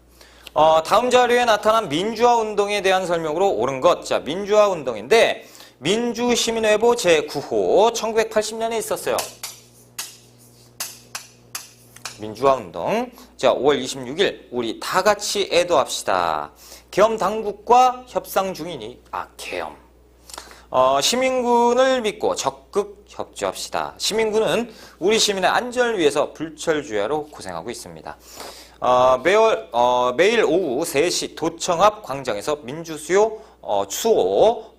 다음 자료에 나타난 민주화 운동에 대한 설명으로 옳은 것. 자, 민주화 운동인데 민주시민회보 제9호 1980년에 있었어요. 민주화 운동. 자, 5월 26일 우리 다 같이 애도합시다. 계엄 당국과 협상 중이니 계엄. 시민군을 믿고 적극 협조합시다. 시민군은 우리 시민의 안전을 위해서 불철주야로 고생하고 있습니다. 매일 오후 3시 도청 앞 광장에서 민주수호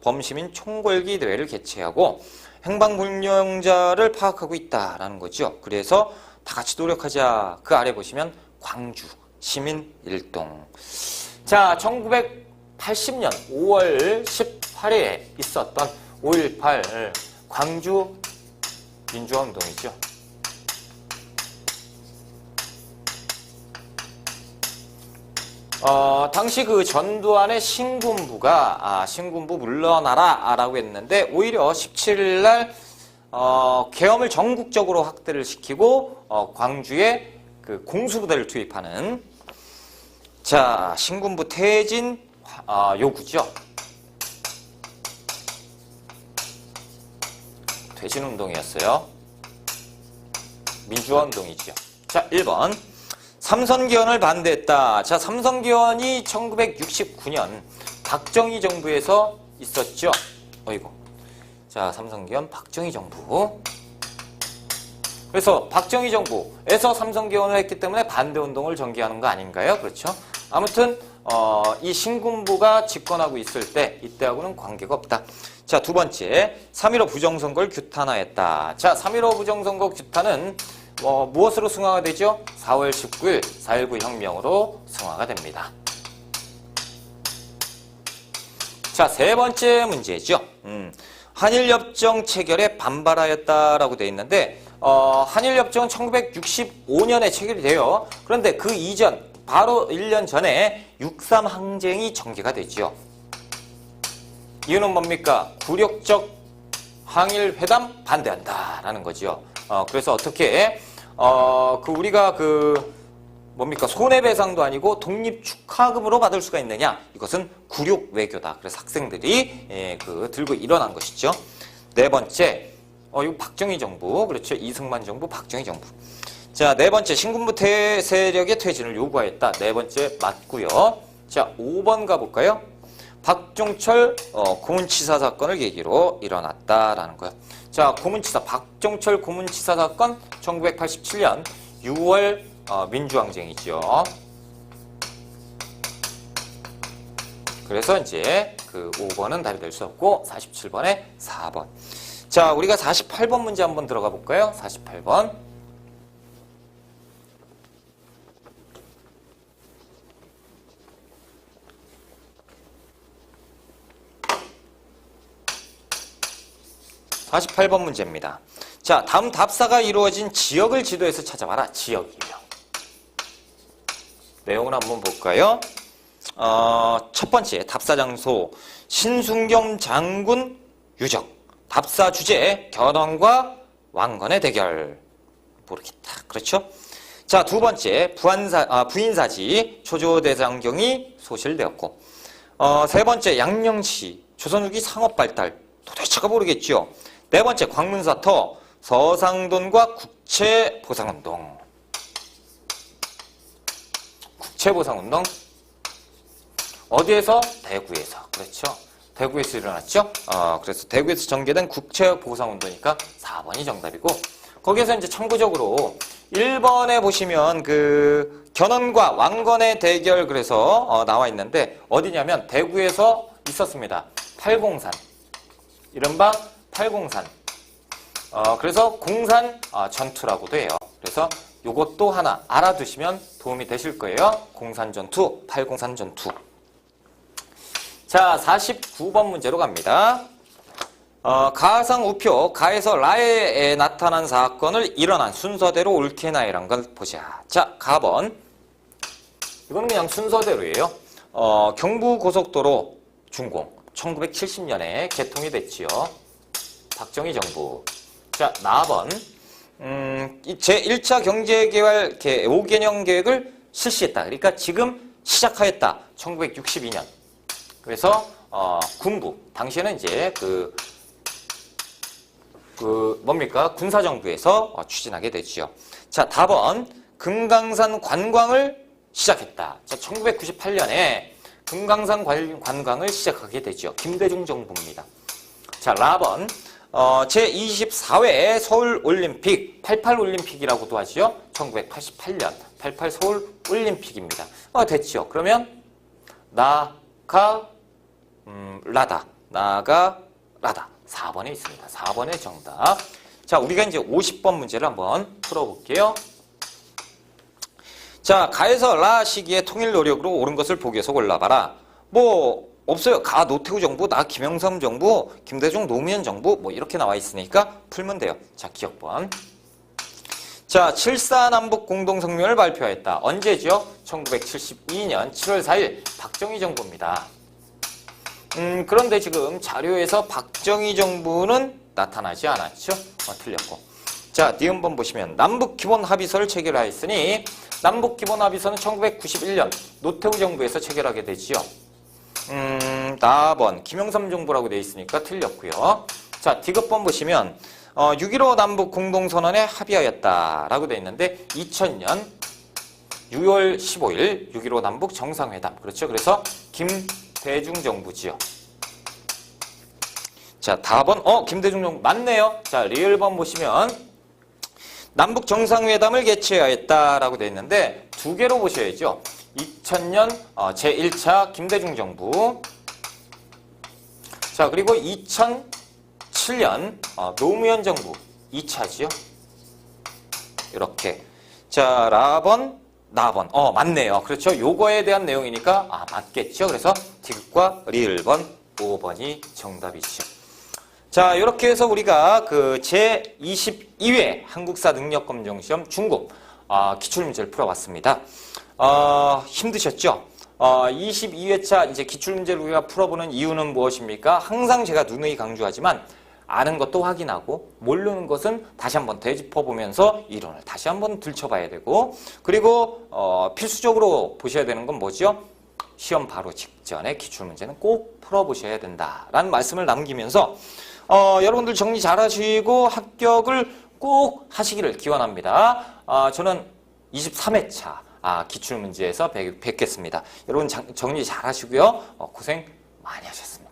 범시민 총궐기 대회를 개최하고 행방불명자를 파악하고 있다라는 거죠. 그래서 다 같이 노력하자. 그 아래 보시면 광주 시민일동. 자, 1980년 5월 18일에 있었던 5.18 광주 민주화운동이죠. 당시 그 전두환의 신군부가 신군부 물러나라 라고 했는데 오히려 17일 날 계엄을 전국적으로 확대를 시키고 광주에 그 공수부대를 투입하는, 자, 신군부 퇴진 요구죠. 퇴진운동이었어요. 민주화운동이죠. 자, 1번. 삼선개헌을 반대했다. 자, 삼선개헌이 1969년 박정희 정부에서 있었죠. 어이구. 자, 삼선개헌 박정희 정부. 그래서 박정희 정부에서 삼선개헌을 했기 때문에 반대운동을 전개하는 거 아닌가요? 그렇죠? 아무튼 이 신군부가 집권하고 있을 때 이때하고는 관계가 없다. 자, 두 번째, 3.15 부정선거를 규탄하였다. 자, 3.15 부정선거 규탄은 무엇으로 승화가 되죠? 4월 19일 4.19 혁명으로 승화가 됩니다. 자, 세 번째 문제죠. 한일협정 체결에 반발하였다라고 되어 있는데 한일협정은 1965년에 체결이 돼요. 그런데 그 이전 바로 1년 전에 6.3 항쟁이 전개가 되죠. 이유는 뭡니까? 굴욕적 항일 회담 반대한다라는 거죠. 그래서 어떻게 우리가 뭡니까? 손해배상도 아니고 독립축하금으로 받을 수가 있느냐? 이것은 굴욕 외교다. 그래서 학생들이 들고 일어난 것이죠. 네 번째, 이거 박정희 정부, 그렇죠? 이승만 정부, 박정희 정부. 자, 네 번째, 신군부 세력의 퇴진을 요구하였다. 네 번째 맞고요. 자, 5번 가볼까요? 박종철 고문치사 사건을 계기로 일어났다라는 거예요. 자, 고문치사, 박종철 고문치사 사건 1987년 6월 민주항쟁이죠. 그래서 이제 5번은 답이 될 수 없고 47번에 4번. 자, 우리가 48번 문제 한번 들어가 볼까요? 48번. 문제입니다. 자, 다음 답사가 이루어진 지역을 지도에서 찾아봐라. 지역이에요. 내용을 한번 볼까요? 첫 번째, 답사 장소 신순경 장군 유적. 답사 주제 견훤과 왕건의 대결. 모르겠다. 그렇죠? 자, 두 번째, 부인사지 초조대장경이 소실되었고, 세 번째, 양령시 조선 후기 상업 발달. 도대체가 모르겠죠. 네 번째, 광문사터 서상돈과 국채보상운동. 국채보상운동 어디에서? 대구에서. 그렇죠. 대구에서 일어났죠. 그래서 대구에서 전개된 국채보상운동이니까 4번이 정답이고, 거기에서 이제 참고적으로 1번에 보시면 견훤과 왕건의 대결 그래서 나와 있는데 어디냐면 대구에서 있었습니다. 팔공산. 이른바 팔공산. 그래서 공산 전투라고도 해요. 그래서 요것도 하나 알아두시면 도움이 되실 거예요. 공산 전투, 팔공산 전투. 자, 49번 문제로 갑니다. 가상 우표, 가에서 라에 나타난 사건을 일어난 순서대로 옳게 나열한 걸 보자. 자, 가번. 이거는 그냥 순서대로예요. 경부고속도로 준공. 1970년에 개통이 됐지요. 박정희 정부. 자, 나번. 제1차 경제개발 5개년 계획을 실시했다. 그러니까 지금 시작하였다. 1962년. 그래서 군부. 당시에는 이제 뭡니까? 군사정부에서 추진하게 되지요. 자, 다번. 금강산 관광을 시작했다. 자, 1998년에 금강산 관광을 시작하게 되죠. 김대중 정부입니다. 자, 라번. 제24회 서울올림픽, 88올림픽이라고도 하지요. 1988년 88 서울올림픽입니다. 됐죠. 그러면 나가 라다. 4번에 있습니다. 4번의 정답. 자, 우리가 이제 50번 문제를 한번 풀어볼게요. 자, 가에서 라 시기의 통일 노력으로 옳은 것을 보기에서 골라봐라. 없어요. 가 노태우 정부, 나 김영삼 정부, 김대중 노무현 정부 이렇게 나와 있으니까 풀면 돼요. 자, 기억번. 자, 7.4 남북 공동성명을 발표했다. 언제죠? 1972년 7월 4일 박정희 정부입니다. 그런데 지금 자료에서 박정희 정부는 나타나지 않았죠? 틀렸고. 자, 니은번 보시면 남북기본합의서를 체결하였으니 남북기본합의서는 1991년 노태우 정부에서 체결하게 되지요. 나번 김영삼 정부라고 되어 있으니까 틀렸고요. 자, 디귿번 보시면 6.15 남북 공동선언에 합의하였다라고 되어 있는데 2000년 6월 15일 6.15 남북 정상회담. 그렇죠. 그래서 김대중 정부지요. 자, 다번 김대중 정부 맞네요. 자, 리을번 보시면 남북 정상회담을 개최하였다라고 되어 있는데 두 개로 보셔야죠. 2000년 제1차 김대중 정부. 자, 그리고 2007년 노무현 정부 2차지요. 이렇게. 자, 라번, 나번. 맞네요. 그렇죠. 요거에 대한 내용이니까 맞겠죠. 그래서 디귿과 리을번 5번이 정답이죠. 자, 이렇게 해서 우리가 제22회 한국사 능력검정시험 중급 기출문제를 풀어봤습니다. 힘드셨죠? 22회차 이제 기출문제를 우리가 풀어보는 이유는 무엇입니까? 항상 제가 누누이 강조하지만 아는 것도 확인하고 모르는 것은 다시 한번 되짚어보면서 이론을 다시 한번 들춰봐야 되고 그리고 필수적으로 보셔야 되는 건 뭐죠? 시험 바로 직전에 기출문제는 꼭 풀어보셔야 된다라는 말씀을 남기면서 여러분들 정리 잘 하시고 합격을 꼭 하시기를 기원합니다. 저는 23회차 기출문제에서 뵙겠습니다. 여러분 정리 잘 하시고요. 고생 많이 하셨습니다.